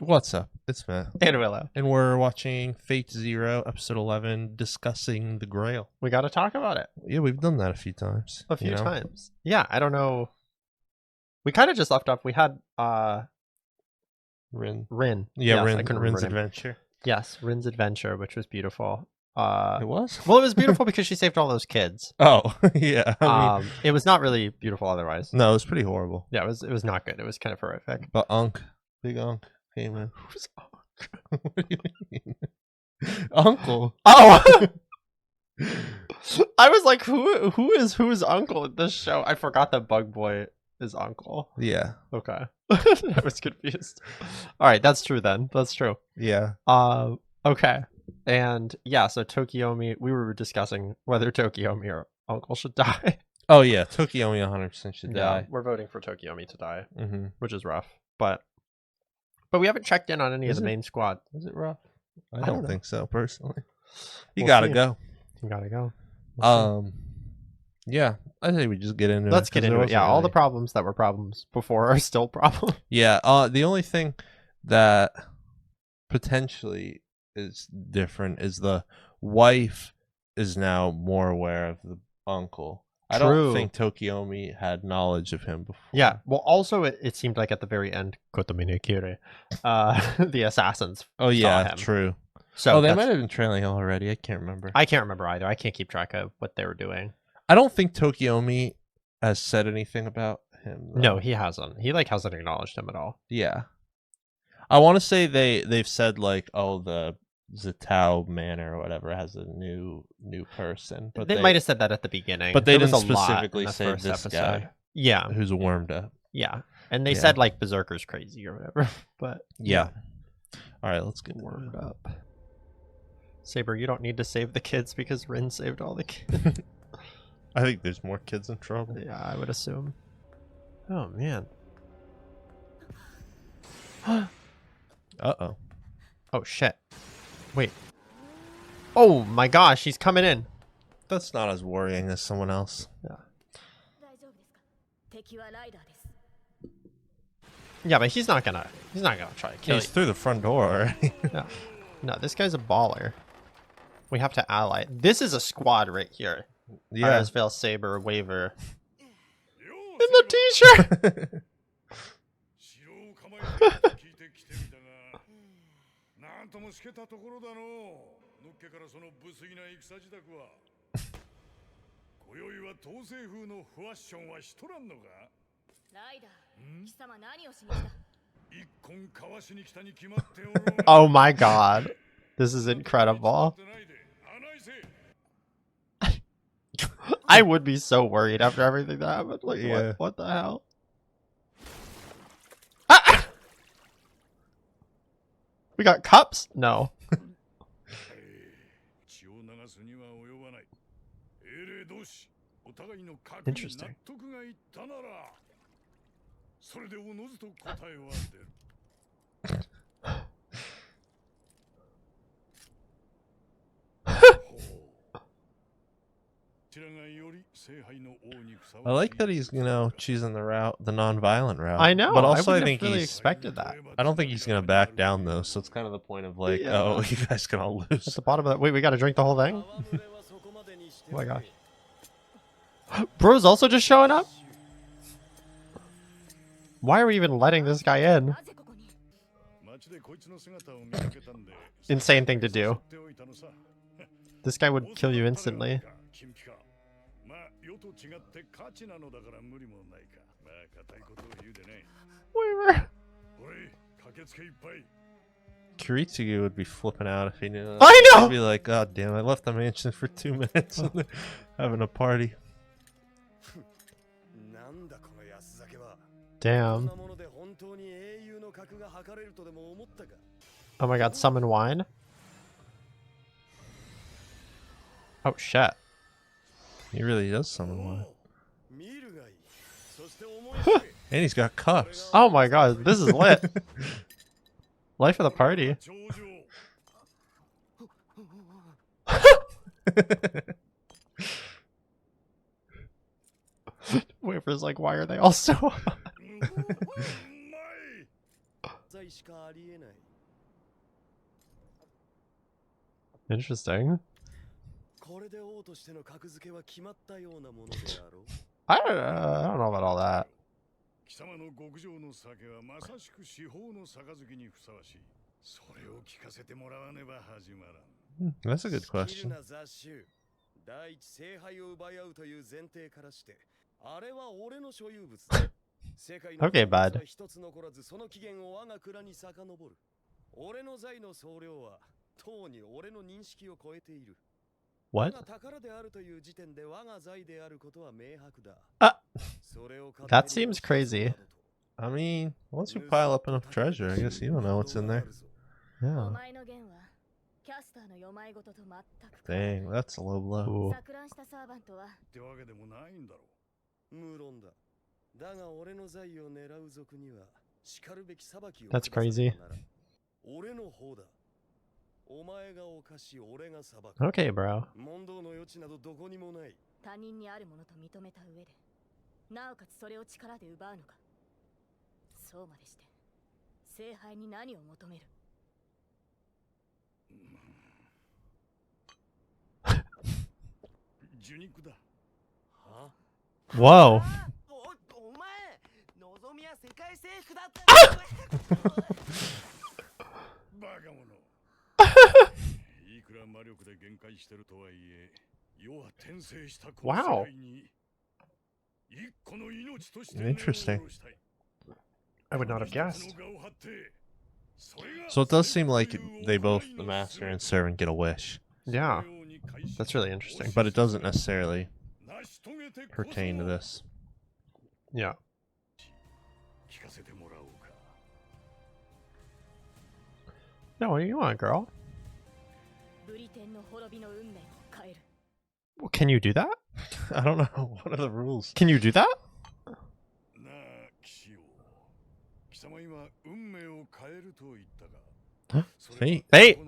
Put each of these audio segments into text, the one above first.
What's up? It's Matt. And Willow. And we're watching Fate Zero, episode 11, discussing the Grail. We got to talk about it. Yeah, we've done that a few times. A few times. Yeah, I don't know. We kind of just left off. We had Rin. Yeah, yes, Rin's adventure. Yes, Rin's adventure, which was beautiful. It was? Well, it was beautiful because she saved all those kids. Oh, yeah. I mean, it was not really beautiful otherwise. no, it was pretty horrible. Yeah, it was not good. It was kind of horrific. But Big Unc came in. Who's Unc? What do you mean? Uncle. Oh! I was like, who's Uncle in this show? I forgot that Bug Boy is Uncle. Yeah. Okay. I was confused. All right, that's true then. That's true. Yeah. Okay. And yeah, so Tokiomi, we were discussing whether Tokiomi or Uncle should die. Oh, yeah. Tokiomi 100% should die. We're voting for Tokiomi to die, Mm-hmm. which is rough. But we haven't checked in on any of the main squad. Is it rough? I don't don't know. think so, personally. You We'll gotta see. go. You gotta go. Yeah, I think we just get into it. Let's get 'cause into there it. Yeah, wasn't all the really- problems that were problems before are still problems. Yeah, the only thing that potentially is different is the wife is now more aware of the uncle. I don't True. think Tokiomi had knowledge of him before. Yeah. Well, also, it seemed like at the very end, Kotomine Kire, the assassins. Oh, yeah, him. true. So They that's- might have been trailing him already. I can't remember. I can't remember either. I can't keep track of what they were doing. I don't think Tokiomi has said anything about him, though. No, he hasn't. He hasn't acknowledged him at all. Yeah. I want to say they've said like, oh, the Zatao Manor or whatever has a new person, but They might have said that at the beginning, but they There was didn't a lot in specifically the say first this episode. guy Yeah, who's warmed up. yeah, and they Yeah. said like Berserker's crazy or whatever. But Yeah. All right, let's get warmed up. Saber, you don't need to save the kids because Rin saved all the kids. I think there's more kids in trouble. Yeah, I would assume. Oh man. Uh-oh. Oh shit. Wait. Oh my gosh, he's coming in. That's not as worrying as someone else. Yeah, but he's not gonna try to kill He's you. through the front door already. No, this guy's a baller. We have to ally. This is a squad right here. Yeah. Arsvale, Saber, Waver. In the t-shirt! なんともしけたところだのう。のっけからその無粋な戦自宅は。今宵は統制風のファッションはしとらんのか。ライダー、貴様何をしに来た。一本かわしに来たに決まっておろう。 Oh my god. This is incredible. I would be so worried after everything that happened. Like, Yeah. what the hell? Ah! We got cups? No. Interesting. I like that he's, choosing the non-violent route. I know. But also I wouldn't think have really he's expected that. I don't think he's going to back down though. So it's kind of the point of like, Yeah. oh, you guys going to At lose. the bottom of that. Wait, we got to drink the whole thing? Oh my gosh. Bro's also just showing up? Why are we even letting this guy in? Insane thing to do. This guy would kill you instantly. Waver. Kiritsugu would be flipping out if he knew that. I know! He'd be like, God damn, I left the mansion for 2 minutes and they're having a party. Damn. Oh my god, summon wine? Oh shit. He really does summon one. And he's got cups. Oh my god, this is lit. Life of the party. Waver's like, why are they all so Interesting. I don't know about all that. 貴様の極上の酒はまさしく至宝の杯にふさわしい。それを聞かせてもらわねば始まらん。 That's a good question. Okay, bud. What? That seems crazy. I mean, once you pile up enough treasure, I guess you don't know what's in there. Yeah. Dang, that's a low blow. Ooh. ってわけでもないんだろう。 That's crazy. Okay, bro. 他人にあるものと認めた上で、なおかつそれを力で奪うのか。そうまでして、聖杯に何を求める。受肉だ。 Whoa. お前、望みは世界征服だった。バカ者。いくら魔力で限界してるとはいえ、世は転生したこの世界に一個の命として根を下ろしたい。 I would not have guessed. So it does seem like they both, the master and servant, get a wish. Yeah. That's really interesting. But it doesn't necessarily pertain to this. Yeah. No, what do you want, girl? ブリテンの滅びの運命を変える。 Well, can you do that? I don't know. What are the rules? Can you do that? なあ、騎士王。貴様今、運命を変えると言ったが。 Huh? Fate? Fate?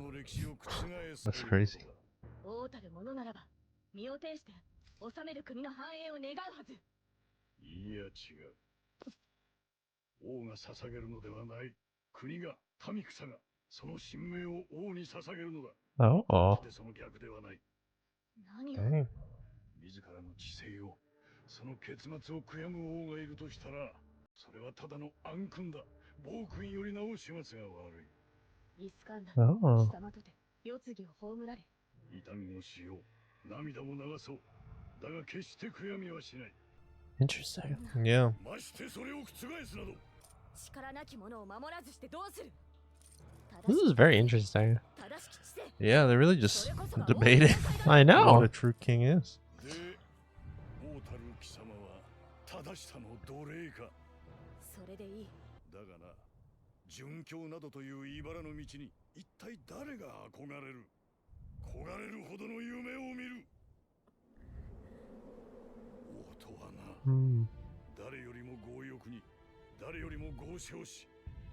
That's crazy. 王たる者ならば、身を挺して治める国の繁栄を願うはず。いや違う。王が捧げるのではない。国が、民草が、その神明を王に捧げるのだ。 Oh. その逆ではない。何を。 Dang. 自らの知性を、その結末を悔やむ王がいるとしたら、それはただの暗君だ。暴君よりなお始末が悪い。イスカンダー、 Oh. 貴様とて世継ぎを葬られ。痛みをしよう。涙も流そう。だが決して悔やみはしない。 Interesting. Yeah. ましてそれを覆すなど。力なき者を守らずしてどうする。 This is very interesting. 正しき知性。 Yeah, they're really just debating I what know. a true king is. で、王たる貴様は正しさの奴隷か。それでいい。だがな、殉教などという茨の道に一体誰が憧れる。焦がれるほどの夢を見る。王とはな、 Hmm. 誰よりも強欲に、誰よりも豪商し、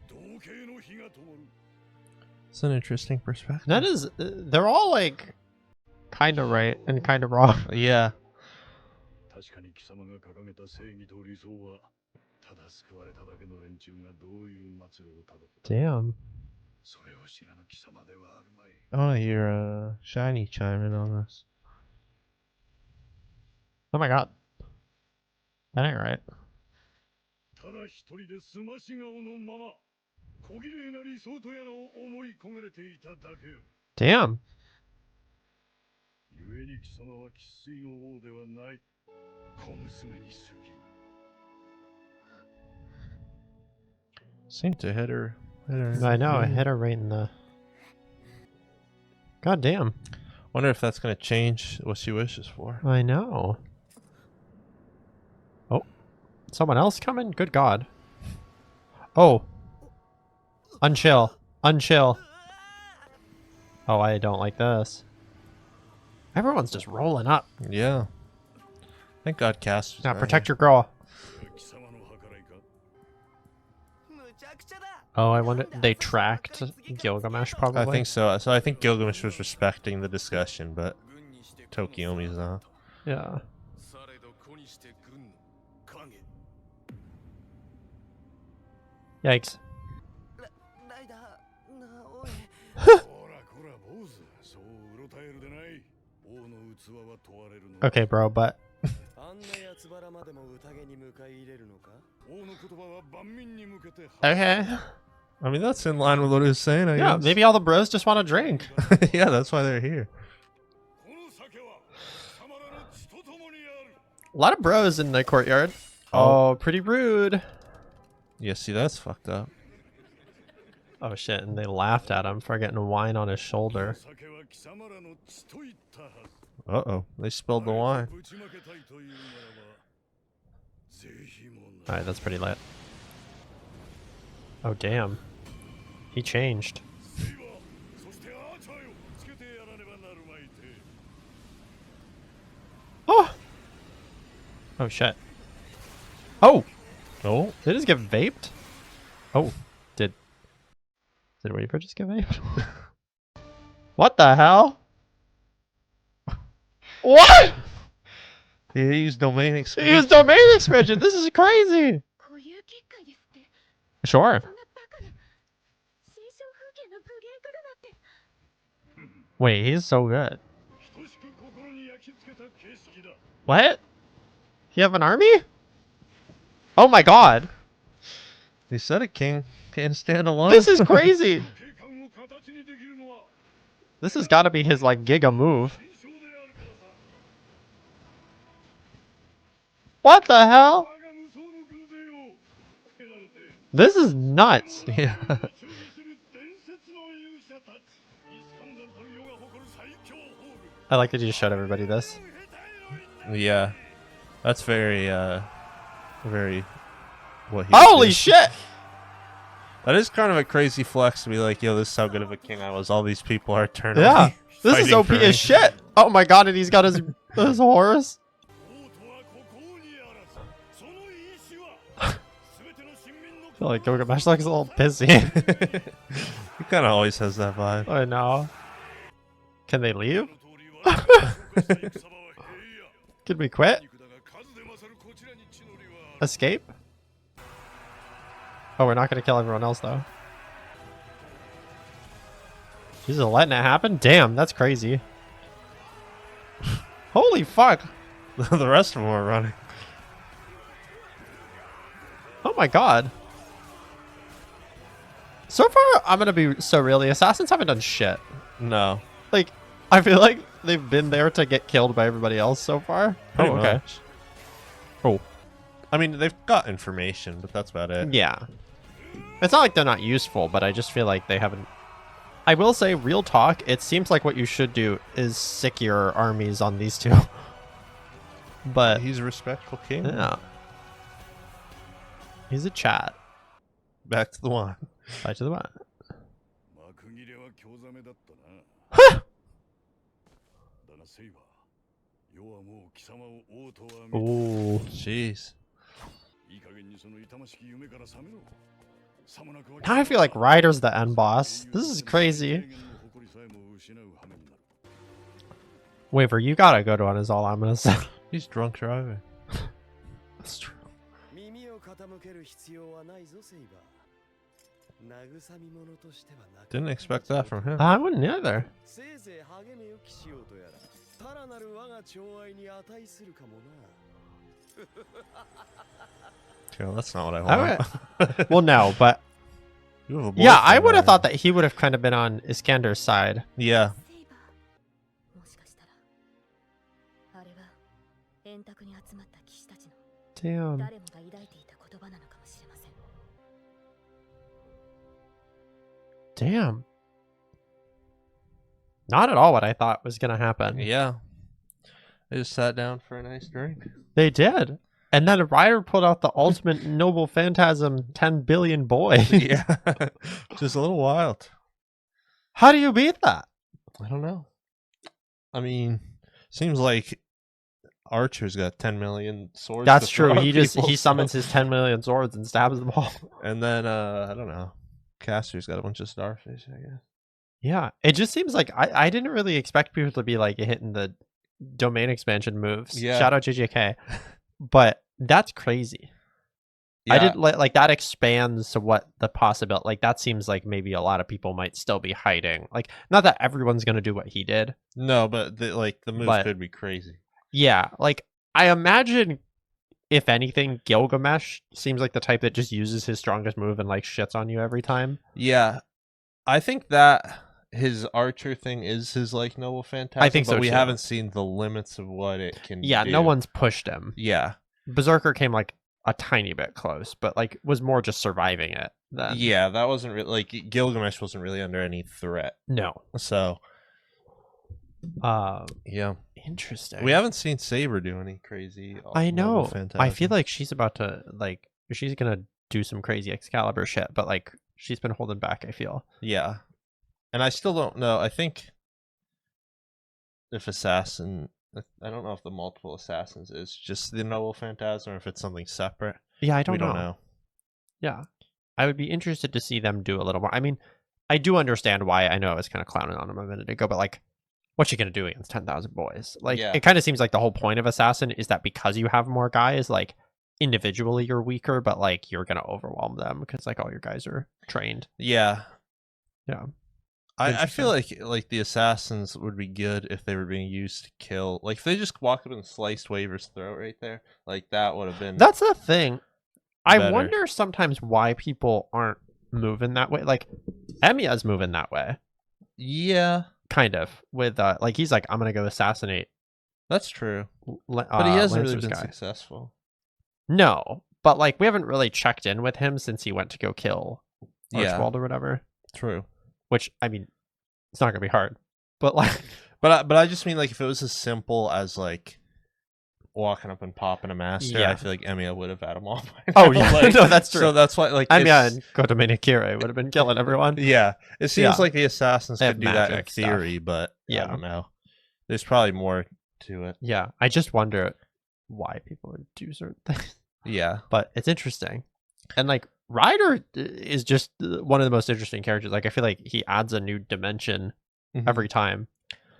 同型の火が灯る。 It's an interesting perspective. That is, they're all like kind of right and kind of wrong. Yeah. 確かに貴様が掲げた正義と理想は、ただ救われただけの連中がどういう末路をたどった。 Damn. それを知らぬ貴様ではあるまい。 I want to hear Shiny chime in on this. Oh my god. That ain't right. ただ一人で澄まし顔のまま、小綺麗な理想とやらを思い焦がれていただけよ。 Damn. 故に貴様は生粋の王ではない。小娘に過ぎる。 Seemed to hit her. I know, I hit her right in the... God damn. Wonder if that's gonna change what she wishes for. I know. Oh. Someone else coming? Good god. Oh. Unchill. Unchill. Oh, I don't like this. Everyone's just rolling up. Yeah. Thank God Cass was Now not protect here. your girl. 貴様の計らいか。 Oh, I wonder... They tracked Gilgamesh, probably? I think so. So I think Gilgamesh was respecting the discussion, but Tokiomi's not. Yeah. されど子にして軍の影。 Yikes. Okay, bro, but okay. I mean, that's in line with what he was saying, I Yeah, guess. maybe all the bros just want to drink. Yeah, that's why they're here. A lot of bros in the courtyard. Oh. Oh, pretty rude. Yeah, see, that's fucked up. Oh shit, and they laughed at him for getting wine on his shoulder. Uh-oh, they spilled the wine. Alright, that's pretty lit. Oh damn. He changed. Oh! Oh shit. Oh! Oh, Did it just get vaped? Oh. Did Reaper just get vaped? What the hell? What? he used domain He expansion. used domain expansion! This is crazy! Sure. Wait, he's so good. What? You have an army? Oh my god. He said it, King. Can't stand alone. This is crazy. This has got to be his like giga move. What the hell? This is nuts. Yeah. I like that you just showed everybody this. Yeah. That's very, very what he Holy did. shit! That is kind of a crazy flex to be like, yo, this is how good of a king I was. All these people are turning. Yeah. This is fighting OP for me. as shit. Oh my god, and he's got his horse. I feel like Gilgamesh looks a little pissy. He kind of always has that vibe. I know. Can they leave? Could we quit? Escape? Oh, we're not going to kill everyone else, though. She's just letting it happen? Damn, that's crazy. Holy fuck. The rest of them are running. Oh my god. So far, I'm going to be so real. The assassins haven't done shit. No. Like, I feel like they've been there to get killed by everybody else so far. Pretty Oh, okay. much. Oh. I mean, they've got information, but that's about it. Yeah. It's not like they're not useful, but I just feel like they haven't... I will say, real talk, it seems like what you should do is sick your armies on these two. But, He's a respectful king. yeah. He's a chat. Back to the wine. Back to the one. Ooh. Jeez. Now I feel like Ryder's the end boss. This is crazy. Waver, you gotta go to one is all I'm gonna say. He's drunk driving. That's true. Didn't expect that from him. I wouldn't either. Yeah, that's not what I want. Well, no, but You have a yeah, I boyfriend would have already. thought that he would have kind of been on Iskander's side. Yeah. もしかしたらあれは円卓に集まった騎士たちの Damn. 誰もが抱いていた言葉なのかもしれません。 Damn. Not at all what I thought was gonna happen. Yeah. They just sat down for a nice drink. They did. And then Ryder pulled out the ultimate noble phantasm 10 billion boy. Yeah. Just a little wild. How do you beat that? I don't know. I mean, seems like Archer's got 10 million swords. That's to true. throw at He just people, he so- summons his 10 million swords and stabs them all. And then I don't know. Caster's got a bunch of starfish, I guess. Yeah. It just seems like I didn't really expect people to be like hitting the domain expansion moves. Yeah. Shout out JJK. But that's crazy. I did like that expands to what the possibility. Like that seems like maybe a lot of people might still be hiding. Like not that everyone's gonna do what he did. No, but the move But- could be crazy. Yeah, like I imagine if anything, Gilgamesh seems like the type that just uses his strongest move and like shits on you every time. Yeah, I think that his archer thing is his like noble phantasm. I think but so, we too. haven't seen the limits of what it can. Yeah, do. no one's pushed him. Yeah, Berserker came like a tiny bit close, but like was more just surviving it than yeah, that wasn't really like Gilgamesh wasn't really under any threat. no. So yeah, Interesting. we haven't seen Saber do any crazy. I know. noble I feel phantasm. like she's about to like she's gonna do some crazy Excalibur shit, but like she's been holding back. I feel. Yeah, and I still don't know. I think if assassin. I don't know if the multiple assassins is just the noble phantasm or if it's something separate. Yeah, I don't we don't know. know. Yeah, I would be interested to see them do a little more. I mean, I do understand why. I know I was kind of clowning on him a minute ago, but like, what's she gonna do against 10,000 boys? Like, Yeah. it kind of seems like the whole point of assassin is that because you have more guys, like individually you're weaker, but like you're gonna overwhelm them because like all your guys are trained. Yeah, Yeah. I feel like the assassins would be good if they were being used to kill. Like if they just walked up and sliced Waver's throat right there, like that would have been. That's the thing. I Better. wonder sometimes why people aren't moving that way. Like Emiya's moving that way, Yeah, kind of. With like he's like, I'm gonna go assassinate. that's true. But he hasn't really Lancer's been guy. successful. No, but like we haven't really checked in with him since he went to go kill Yeah. Archibald or whatever. True. Which I mean, it's not gonna be hard. But like, But I just mean like if it was as simple as like walking up and popping a master, Yeah. I feel like Emiya would have had them all. By oh now. yeah, Like, no, that's true. So that's why like Emiya it's- and Kotomine Kire would have been killing everyone. Yeah, it seems Yeah. like the assassins They have could do that in magic stuff. theory, but Yeah. I don't know. There's probably more to it. Yeah, I just wonder why people would do certain things. Yeah. But it's interesting. And like Ryder is just one of the most interesting characters. Like I feel like he adds a new dimension Mhm. every time.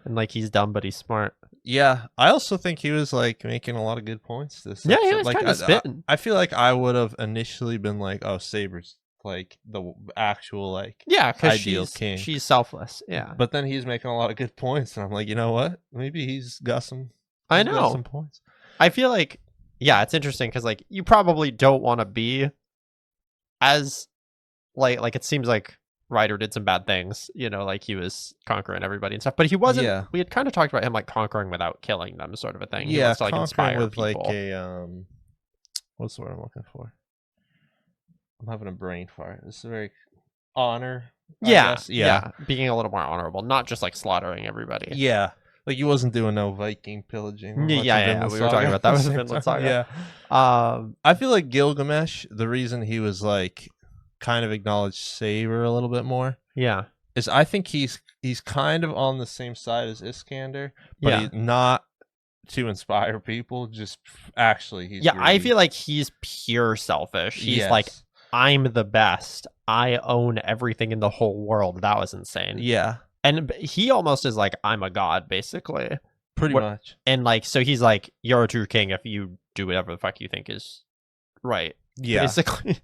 And like he's dumb but he's smart. Yeah, I also think he was like making a lot of good points this Yeah, he episode. was Like, kind of spitting. I feel like I would have initially been like, "Oh, Saber's like the actual like," Yeah, because Ideal king. she's selfless. Yeah. but then he's making a lot of good points, and I'm like, you know what? Maybe he's got some. I he's got know. some points. I feel like yeah, it's interesting because like you probably don't want to be as like it seems like Ryder did some bad things, you know, like he was conquering everybody and stuff, but he wasn't. Yeah. We had kind of talked about him like conquering without killing them, sort of a thing. He Yeah, wants to like conquering inspire with people. like a what's the word I'm looking for? I'm having a brain fart. This is very honor. I yeah, guess. Yeah, being a little more honorable, not just like slaughtering everybody. yeah. Like he wasn't doing no Viking pillaging. or Yeah, much yeah, of yeah, Vinland we were talking Saga about that at the was same Vinland time. Saga. Yeah. I feel like Gilgamesh, the reason he was like kind of acknowledged Saber a little bit more Yeah, is I think he's kind of on the same side as Iskander, but Yeah. he's not to inspire people. Just actually, he's yeah. I greedy. feel like he's pure selfish. He's Yes. like, I'm the best. I own everything in the whole world. That was insane. yeah, And he almost is like, I'm a god, basically. pretty What- much. And like, so he's like, you're a true king if you do whatever the fuck you think is right. Yeah, Basically.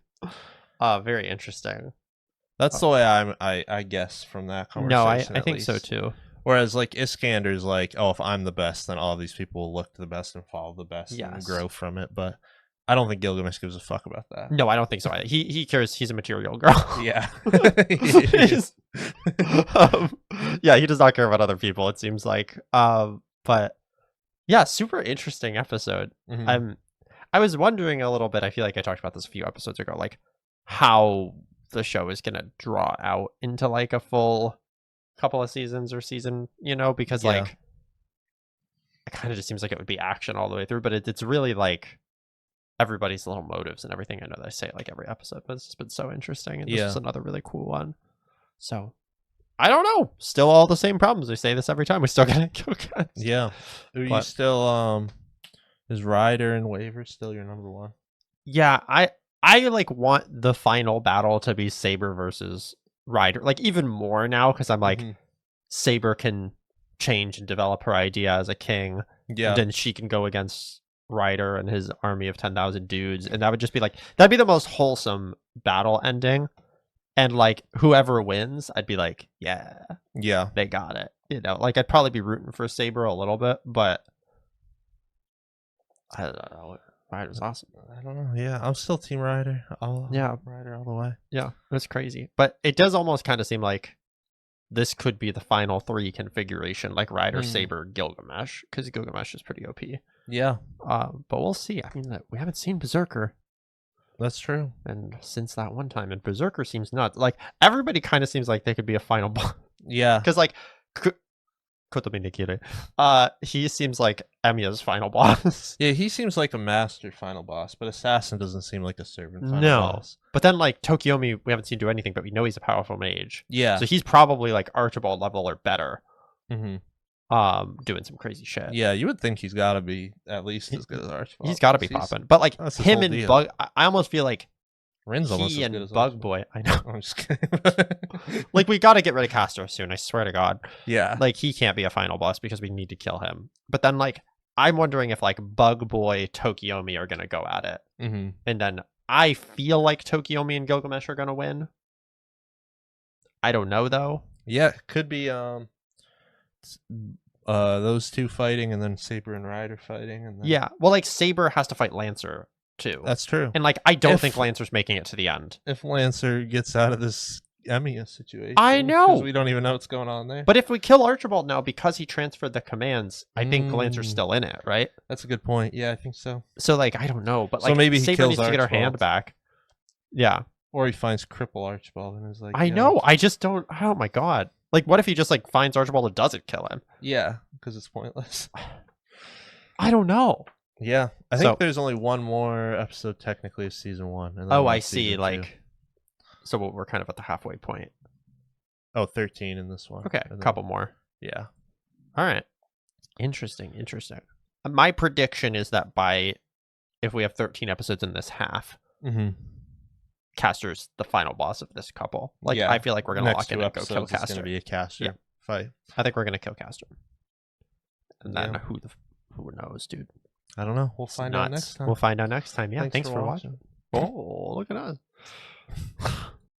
Very interesting. that's the way I guess from that conversation. No, I at think so least. too. Whereas like Iskander's like, oh, if I'm the best, then all these people will look to the best and follow the best and Yes. grow from it. But I don't think Gilgamesh gives a fuck about that. No, I don't think so either. He cares. He's a material girl. Yeah. He's- yeah, he does not care about other people, it seems like. But yeah, super interesting episode. Mhm. I was wondering a little bit, I feel like I talked about this a few episodes ago, like how the show is gonna draw out into like a full couple of seasons or season, you know, because Yeah. like it kind of just seems like it would be action all the way through, but it's really like everybody's little motives and everything. I know that I say it like every episode, but it's just been so interesting, and this Yeah. is another really cool one. So I don't know. Still all the same problems. We say this every time. We still gotta kill guys. Yeah. Are you But- still is Ryder and Waver still your number one? Yeah, I like want the final battle to be Saber versus Ryder, like even more now, because I'm like Mhm. Saber can change and develop her idea as a king. Yeah. Then she can go against Ryder and his army of 10,000 dudes, and that would just be like, that'd be the most wholesome battle ending. And like whoever wins, I'd be like, yeah, Yeah. they got it. You know, like I'd probably be rooting for Saber a little bit, but I don't know. Ryder's awesome. I don't know. Yeah, I'm still Team Ryder. Yeah. Ryder all the way. Yeah, it's crazy. But it does almost kind of seem like this could be the final 3 configuration, like Ryder, Saber, Gilgamesh, because Gilgamesh is pretty OP. Yeah, But we'll see. I mean, we haven't seen Berserker, that's true. and since that one time, and Berserker seems nuts. Like everybody kind of seems like they could be a final boss, Yeah, because like Kotomi Nikire, he seems like Emiya's final boss. yeah. He seems like a master final boss, but Assassin doesn't seem like a servant final No. boss. But then like Tokiomi, we haven't seen do anything, but we know he's a powerful mage. Yeah. So he's probably like Archibald level or better, hmm doing some crazy shit. Yeah, you would think he's got to be at least as good as Archibald. He's got to be popping. But like that's his him whole and deal. Bug, I almost feel like Rin's almost he as good and as Bug Archibald. Boy. I know. I'm just kidding. Like we got to get rid of Castro soon. I swear to God. yeah. Like he can't be a final boss because we need to kill him. But then like I'm wondering if like Bug Boy, Tokiomi are gonna go at it, hmm and then I feel like Tokiomi and Gilgamesh are gonna win. I don't know though. Yeah, it could be those two fighting, and then Saber and Ryder fighting, and then... Yeah. Well, like Saber has to fight Lancer too. that's true. And like I don't If- think Lancer's making it to the end. If Lancer gets out of this Emiya situation, I know. 'cause we don't even know what's going on there. But if we kill Archibald now because he transferred the commands, I think Lancer's Mm. still in it, right? That's a good point. Yeah, I think so. So like I don't know, but So like maybe he Saber kills needs to get her hand Archibald. back. Yeah. Or he finds Cripple Archibald and is like, I yeah, know. I just don't. Oh my God. Like, what if he just like finds Archibald and doesn't kill him? Yeah, because it's pointless. I don't know. Yeah, I think So- there's only one more episode technically of season 1. And then Oh, we're I on see. season 2. Like, so we're kind of at the halfway point. Oh, 13 in this one. Okay, And a then- couple more. Yeah. All right. Interesting. My prediction is that if we have 13 episodes in this half, Mm-hmm. Castor's the final boss of this couple. Like, Yeah. I feel like we're gonna Next lock in two and go kill episodes is going Castor. to be a Castor Yeah. fight. I think we're gonna kill Castor. And then Yeah. who knows, dude? I don't know. We'll It's find out nuts. next time. We'll find out next time. Yeah. Thanks for watching. watching. Oh, look at us.